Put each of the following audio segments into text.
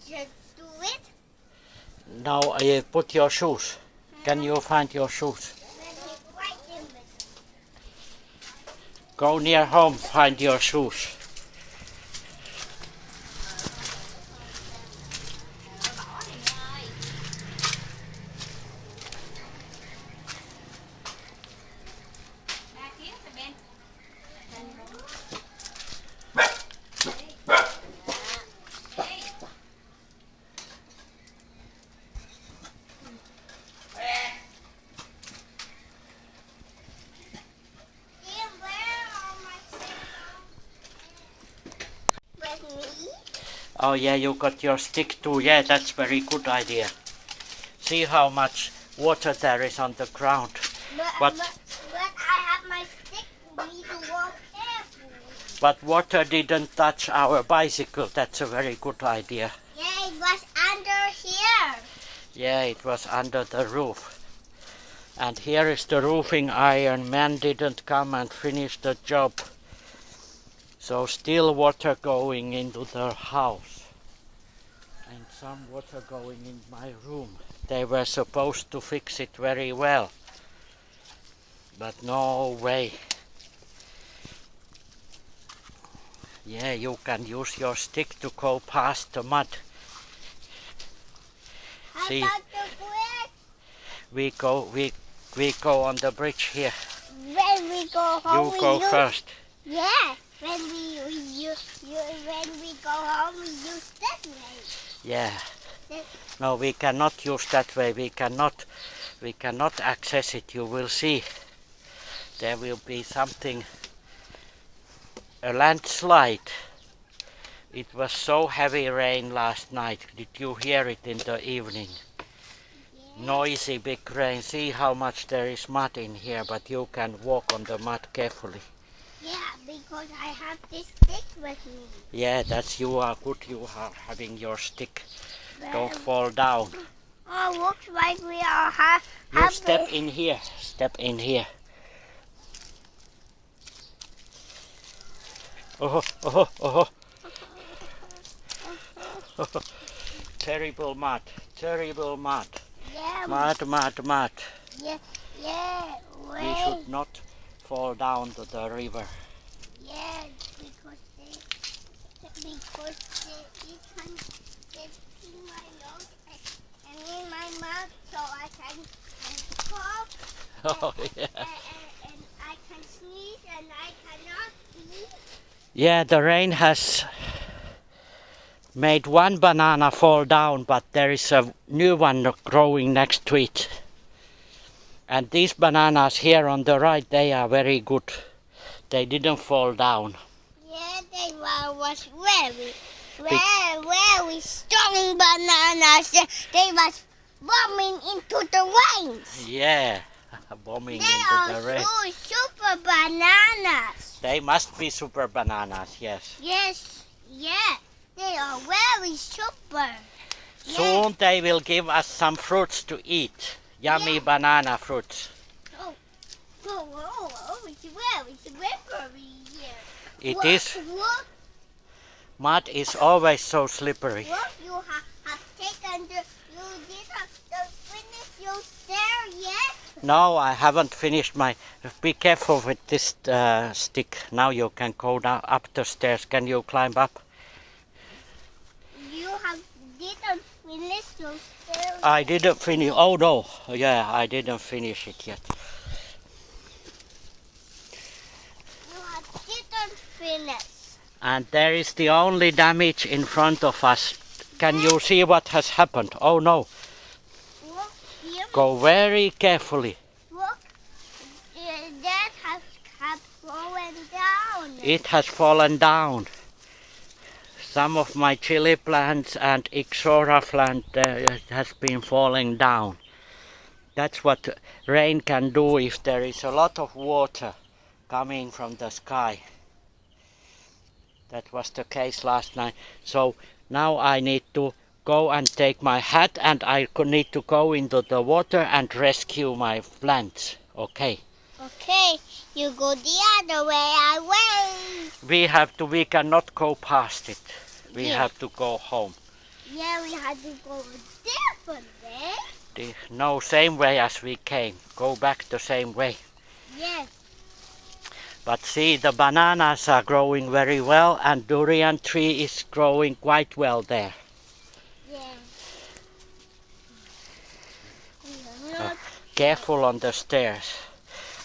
just do it? Now put your shoes. Can you find your shoes? Right in the Go near home, find your shoes. Oh yeah, you got your stick too. Yeah, that's very good idea. See how much water there is on the ground. But I have my stick. We need to walk careful. But water didn't touch our bicycle. That's a very good idea. Yeah, it was under here. Yeah, it was under the roof. And here is the roofing iron. Man didn't come and finish the job. So still water going into the house. And some water going in my room. They were supposed to fix it very well. But no way. Yeah, you can use your stick to go past the mud. How See, about the bridge? we go on the bridge here. When we go home, You go first. Yeah, when we go home, we use that way. Yeah. No, we cannot use that way. We cannot access it. You will see. There will be something, a landslide. It was so heavy rain last night. Did you hear it in the evening? Yeah. Noisy big rain. See how much there is mud in here, but you can walk on the mud carefully. Yeah, because I have this stick with me. Yeah, that's you are good. You are having your stick. Don't fall down. Oh, looks like we are You step in here. Step in here. Oh, oh, oh. Terrible mud. Terrible mud. Yeah. Mud. Yeah. Yeah. We should not fall down to the river. Yeah, because it can get in my nose and in my mouth, so I can cough. Oh yeah. And I can sneeze and I cannot eat. Yeah, the rain has made one banana fall down, but there is a new one growing next to it. And these bananas here on the right, they are very good. They didn't fall down. Yeah, they was very strong bananas. They was bombing into the rain. Yeah, bombing They into are the rain. super bananas. They must be super bananas, yes. Yes, yeah, they are very super. Soon they will give us some fruits to eat. Yummy Yeah. banana fruits. It's very slippery here. It is. Mud is always so slippery. Look, you have taken you didn't finish your stair yet? No, I haven't finished my... Be careful with this stick. Now you can go down up the stairs. Can you climb up? You didn't finish your stair. I didn't finish. Oh no. Yeah, I didn't finish it yet. Didn't finish. And there is the only damage in front of us. Can you see what has happened? Oh no. Look, here. Go very carefully. Look, that has fallen down. It has fallen down. Some of my chili plants and ixora plant has been falling down. That's what rain can do if there is a lot of water coming from the sky. That was the case last night. So now I need to go and take my hat, and I need to go into the water and rescue my plants. Okay. Okay, you go the other way. I wait. We cannot go past it. We Yeah. have to go home. Yeah, we had to go a different way. No, same way as we came. Go back the same way. Yes. But see, the bananas are growing very well and durian tree is growing quite well there. Yeah. Careful on the stairs.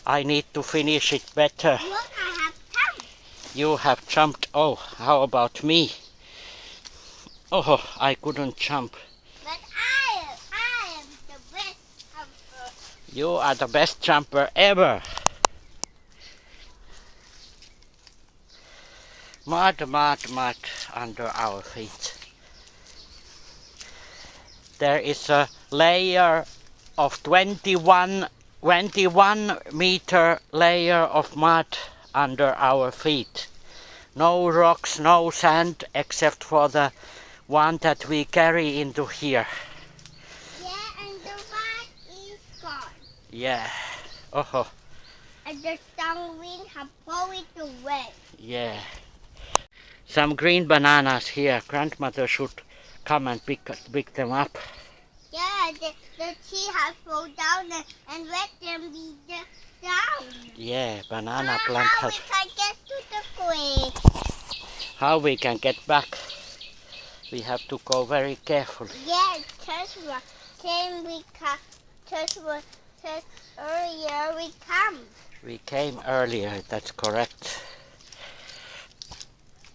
I need to finish it better. Look, I have jumped. You have jumped. Oh, how about me? Oh, I couldn't jump. But I am the best jumper. You are the best jumper ever. Mud, mud, mud under our feet. There is a layer of 21 meter layer of mud under our feet. No rocks, no sand, except for the one that we carry into here. Yeah, and the white is gone. Yeah. Oh. And the strong wind have blown it away. Yeah. Some green bananas here. Grandmother should come and pick them up. Yeah, the tree has fallen down and let them be down. Yeah, banana plant How has... we can get to the creek? How we can get back? We have to go very carefully. Yeah, Tesla came earlier we come. We came earlier, that's correct.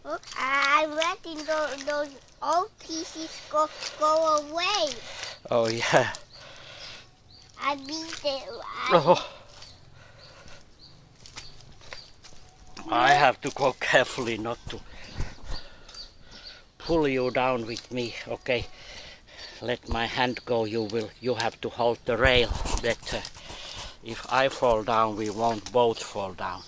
Look, I'm letting those old pieces go away. Oh yeah. I beat it. Oh. I have to go carefully not to pull you down with me. Okay, let my hand go. You have to hold the rail better. If I fall down, we won't both fall down.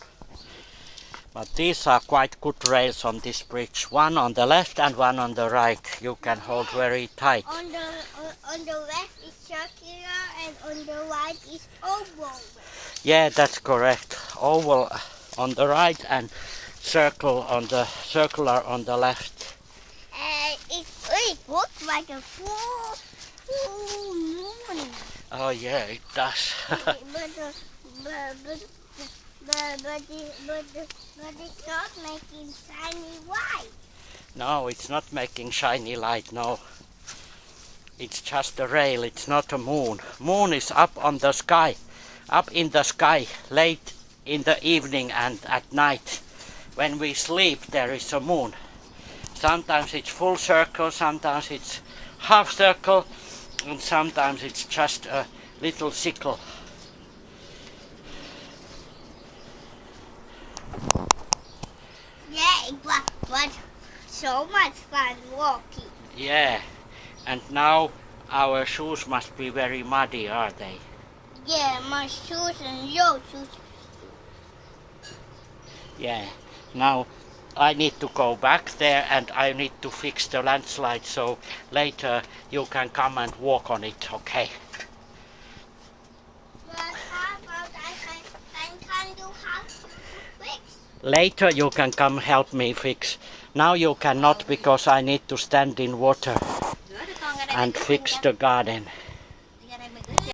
But these are quite good rails on this bridge. One on the left and one on the right. You can hold very tight. On the left is circular and on the right is oval. Yeah, that's correct. Oval on the right and circular on the left. It looks like a full moon. Oh yeah, it does. but it's not making shiny white. No, it's not making shiny light, no. It's just a rail, it's not a moon. Moon is up on the sky, up in the sky, late in the evening and at night. When we sleep, there is a moon. Sometimes it's full circle, sometimes it's half circle, and sometimes it's just a little sickle. Yeah, but so much fun walking. Yeah, and now our shoes must be very muddy, are they? Yeah, my shoes and your shoes. Yeah, now I need to go back there and I need to fix the landslide, so later you can come and walk on it, okay? But how about I can do how to fix? Later you can come help me fix. Now you cannot because I need to stand in water and fix the garden.